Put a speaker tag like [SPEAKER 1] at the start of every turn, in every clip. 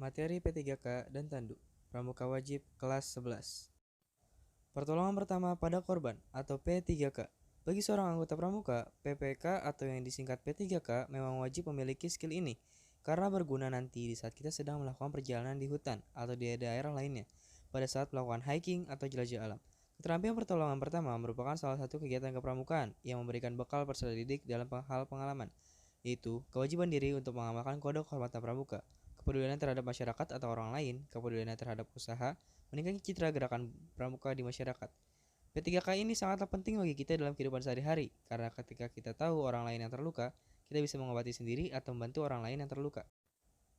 [SPEAKER 1] Materi P3K dan Tandu. Pramuka Wajib kelas 11. Pertolongan pertama pada korban atau P3K. Bagi seorang anggota pramuka, PPK atau yang disingkat P3K memang wajib memiliki skill ini karena berguna nanti di saat kita sedang melakukan perjalanan di hutan atau di daerah lainnya pada saat melakukan hiking atau jelajah alam. Keterampilan pertolongan pertama merupakan salah satu kegiatan kepramukaan yang memberikan bekal peserta didik dalam hal pengalaman, yaitu kewajiban diri untuk mengamalkan kode kehormatan pramuka, kepedulian terhadap masyarakat atau orang lain, kepedulian terhadap usaha, meningkatkan citra gerakan pramuka di masyarakat. P3K ini sangatlah penting bagi kita dalam kehidupan sehari-hari, karena ketika kita tahu orang lain yang terluka, kita bisa mengobati sendiri atau membantu orang lain yang terluka.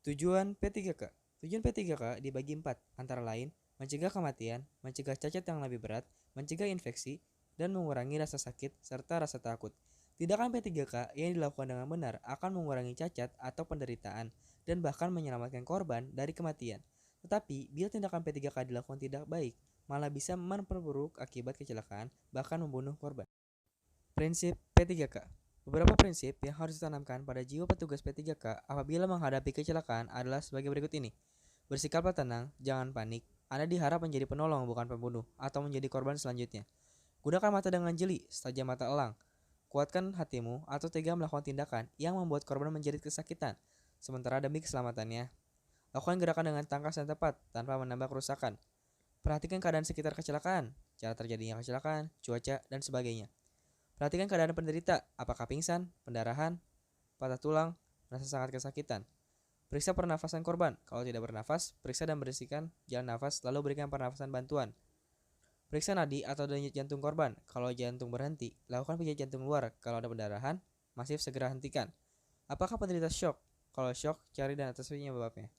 [SPEAKER 1] Tujuan P3K. Tujuan P3K dibagi 4, antara lain mencegah kematian, mencegah cacat yang lebih berat, mencegah infeksi, dan mengurangi rasa sakit serta rasa takut. Tindakan P3K yang dilakukan dengan benar akan mengurangi cacat atau penderitaan dan bahkan menyelamatkan korban dari kematian. Tetapi, bila tindakan P3K dilakukan tidak baik, malah bisa memperburuk akibat kecelakaan, bahkan membunuh korban. Prinsip P3K. Beberapa prinsip yang harus ditanamkan pada jiwa petugas P3K apabila menghadapi kecelakaan adalah sebagai berikut ini. Bersikaplah tenang, jangan panik. Anda diharap menjadi penolong bukan pembunuh atau menjadi korban selanjutnya. Gunakan mata dengan jeli, saja mata elang. Kuatkan hatimu atau tega melakukan tindakan yang membuat korban menjerit kesakitan, sementara demi keselamatannya. Lakukan gerakan dengan tangkas dan tepat tanpa menambah kerusakan. Perhatikan keadaan sekitar kecelakaan, cara terjadinya kecelakaan, cuaca, dan sebagainya. Perhatikan keadaan penderita, apakah pingsan, pendarahan, patah tulang, merasa sangat kesakitan. Periksa pernafasan korban. Kalau tidak bernafas, periksa dan bersihkan jalan nafas, lalu berikan pernafasan bantuan. Periksa nadi atau denyut jantung korban. Kalau jantung berhenti, lakukan pijat jantung luar. Kalau ada pendarahan, masif segera hentikan. Apakah penderita shock? Kalau shock, cari dan atasi penyebabnya.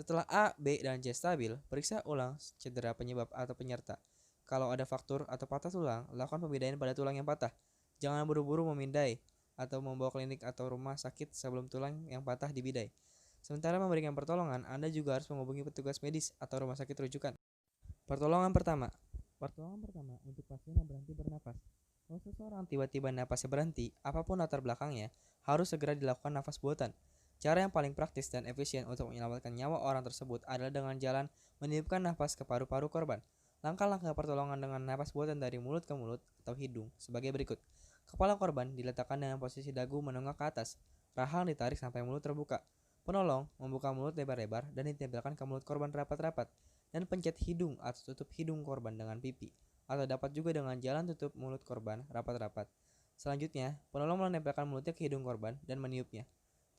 [SPEAKER 1] Setelah A, B, dan C stabil, periksa ulang cedera penyebab atau penyerta. Kalau ada fraktur atau patah tulang, lakukan pembedaan pada tulang yang patah. Jangan buru-buru memindai atau membawa klinik atau rumah sakit sebelum tulang yang patah dibidai. Sementara memberikan pertolongan, Anda juga harus menghubungi petugas medis atau rumah sakit rujukan. Pertolongan pertama. Pertolongan pertama untuk pasien yang berhenti bernafas. Kalau seseorang tiba-tiba nafasnya berhenti, apapun latar belakangnya, harus segera dilakukan nafas buatan. Cara yang paling praktis dan efisien untuk menyelamatkan nyawa orang tersebut adalah dengan jalan meniupkan nafas ke paru-paru korban. Langkah-langkah pertolongan dengan nafas buatan dari mulut ke mulut atau hidung sebagai berikut. Kepala korban diletakkan dengan posisi dagu menengah ke atas. Rahang ditarik sampai mulut terbuka. Penolong membuka mulut lebar-lebar dan ditempelkan ke mulut korban rapat-rapat, dan pencet hidung atau tutup hidung korban dengan pipi, atau dapat juga dengan jalan tutup mulut korban rapat-rapat. Selanjutnya, penolong menempelkan mulutnya ke hidung korban dan meniupnya.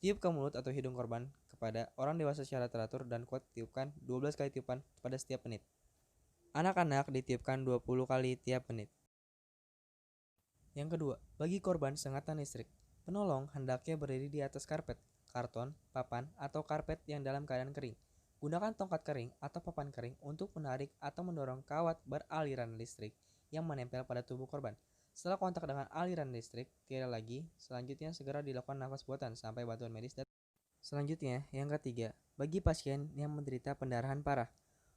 [SPEAKER 1] Tiup ke mulut atau hidung korban kepada orang dewasa secara teratur dan kuat, tiupkan 12 kali tiupan pada setiap menit. Anak-anak ditiupkan 20 kali tiap menit. Yang kedua, bagi korban sengatan listrik, penolong hendaknya berdiri di atas karpet, karton, papan, atau karpet yang dalam keadaan kering. Gunakan tongkat kering atau papan kering untuk menarik atau mendorong kawat beraliran listrik yang menempel pada tubuh korban. Setelah kontak dengan aliran listrik, tidak lagi, selanjutnya segera dilakukan nafas buatan sampai bantuan medis datang. Selanjutnya, yang ketiga, bagi pasien yang menderita pendarahan parah,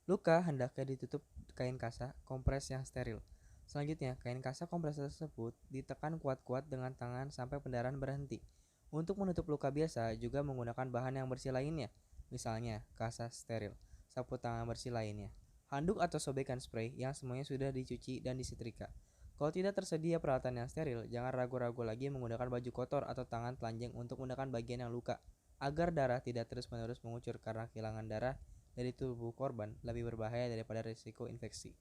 [SPEAKER 1] luka hendaknya ditutup kain kasa kompres yang steril. Selanjutnya, kain kasa kompres tersebut ditekan kuat-kuat dengan tangan sampai pendarahan berhenti. Untuk menutup luka biasa juga menggunakan bahan yang bersih lainnya, misalnya kasa steril, sapu tangan bersih lainnya, handuk atau sobekan spray yang semuanya sudah dicuci dan disetrika. Kalau tidak tersedia peralatan yang steril, jangan ragu-ragu lagi menggunakan baju kotor atau tangan telanjang untuk menekan bagian yang luka, agar darah tidak terus-menerus mengucur karena kehilangan darah dari tubuh korban lebih berbahaya daripada risiko infeksi.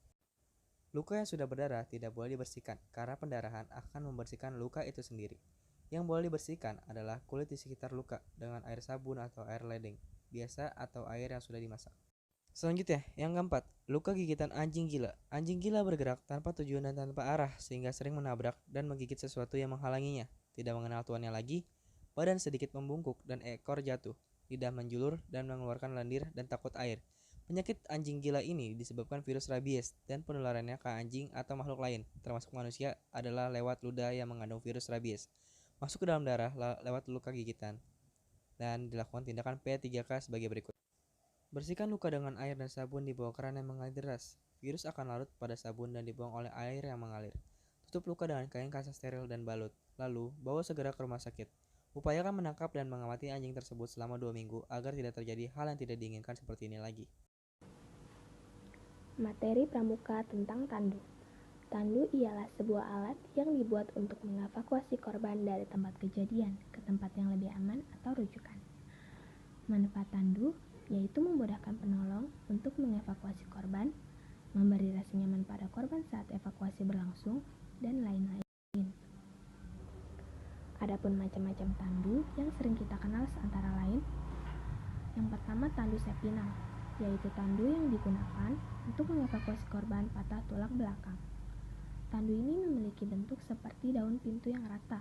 [SPEAKER 1] Luka yang sudah berdarah tidak boleh dibersihkan karena pendarahan akan membersihkan luka itu sendiri. Yang boleh dibersihkan adalah kulit di sekitar luka dengan air sabun atau air ledeng biasa atau air yang sudah dimasak. Selanjutnya, yang keempat, luka gigitan anjing gila. Anjing gila bergerak tanpa tujuan dan tanpa arah sehingga sering menabrak dan menggigit sesuatu yang menghalanginya. Tidak mengenal tuannya lagi, badan sedikit membungkuk dan ekor jatuh, lidah menjulur dan mengeluarkan lendir dan takut air. Penyakit anjing gila ini disebabkan virus rabies dan penularannya ke anjing atau makhluk lain, termasuk manusia, adalah lewat ludah yang mengandung virus rabies. Masuk ke dalam darah lewat luka gigitan dan dilakukan tindakan P3K sebagai berikut. Bersihkan luka dengan air dan sabun di bawah keran yang mengalir deras. Virus akan larut pada sabun dan dibuang oleh air yang mengalir. Tutup luka dengan kain kasa steril dan balut. Lalu, bawa segera ke rumah sakit. Upayakan menangkap dan mengamati anjing tersebut selama 2 minggu agar tidak terjadi hal yang tidak diinginkan seperti ini lagi.
[SPEAKER 2] Materi pramuka tentang tandu. Tandu ialah sebuah alat yang dibuat untuk mengevakuasi korban dari tempat kejadian ke tempat yang lebih aman atau rujukan. Manfaat tandu yaitu memudahkan penolong untuk mengevakuasi korban, memberi rasa nyaman pada korban saat evakuasi berlangsung, dan lain-lain. Adapun macam-macam tandu yang sering kita kenal antara lain, yang pertama tandu sepinang, yaitu tandu yang digunakan untuk mengevakuasi korban patah tulang belakang. Tandu ini memiliki bentuk seperti daun pintu yang rata.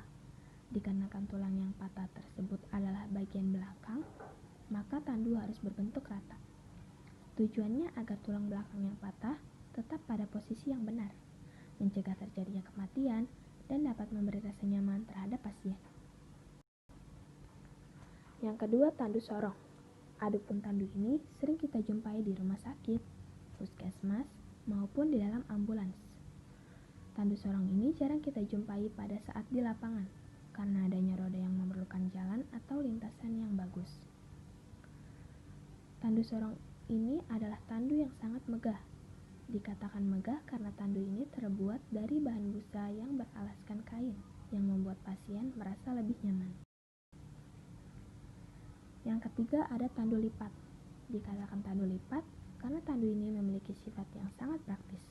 [SPEAKER 2] Dikarenakan tulang yang patah tersebut adalah bagian belakang, maka tandu harus berbentuk rata. Tujuannya agar tulang belakang yang patah tetap pada posisi yang benar, mencegah terjadinya kematian, dan dapat memberi rasa nyaman terhadap pasien. Yang kedua, tandu sorong. Adapun tandu ini sering kita jumpai di rumah sakit, puskesmas, maupun di dalam ambulans. Tandu sorong ini jarang kita jumpai pada saat di lapangan, karena adanya roda yang memerlukan jalan atau lintasan yang bagus. Tandu sorong ini adalah tandu yang sangat megah. Dikatakan megah karena tandu ini terbuat dari bahan busa yang beralaskan kain, yang membuat pasien merasa lebih nyaman. Yang ketiga ada tandu lipat. Dikatakan tandu lipat karena tandu ini memiliki sifat yang sangat praktis.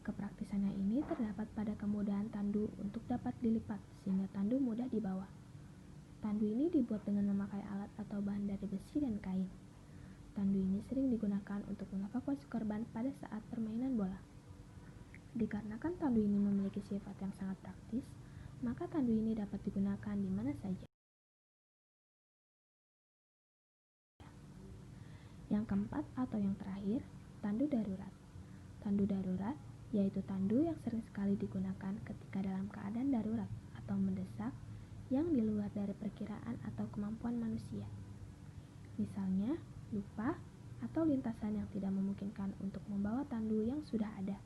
[SPEAKER 2] Kepraktisannya ini terdapat pada kemudahan tandu untuk dapat dilipat sehingga tandu mudah dibawa. Tandu ini dibuat dengan memakai alat atau bahan dari besi dan kain. Tandu ini sering digunakan untuk mengevakuasi korban pada saat permainan bola. Dikarenakan tandu ini memiliki sifat yang sangat praktis, maka tandu ini dapat digunakan di mana saja. Yang keempat atau yang terakhir, tandu darurat. Tandu darurat yaitu tandu yang sering sekali digunakan ketika dalam keadaan darurat atau mendesak yang di luar dari perkiraan atau kemampuan manusia. Misalnya, lupa atau lintasan yang tidak memungkinkan untuk membawa tandu yang sudah ada.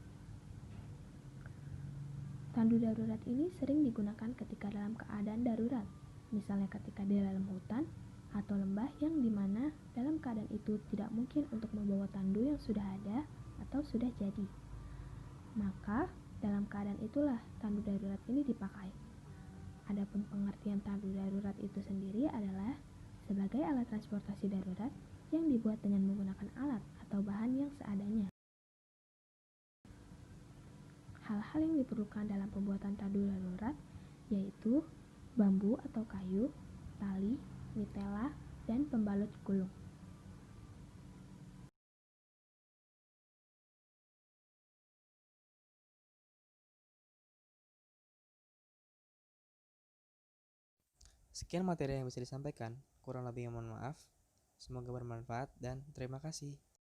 [SPEAKER 2] Tandu darurat ini sering digunakan ketika dalam keadaan darurat, misalnya ketika di dalam hutan atau lembah yang dimana dalam keadaan itu tidak mungkin untuk membawa tandu yang sudah ada atau sudah jadi. Maka, dalam keadaan itulah tandu darurat ini dipakai. Adapun pengertian tandu darurat itu sendiri adalah sebagai alat transportasi darurat yang dibuat dengan menggunakan alat atau bahan yang seadanya. Hal-hal yang diperlukan dalam pembuatan tandu darurat yaitu bambu atau kayu, tali, nitela, dan pembalut gulung.
[SPEAKER 1] Sekian materi yang bisa disampaikan, kurang lebihnya mohon maaf. Semoga bermanfaat dan terima kasih.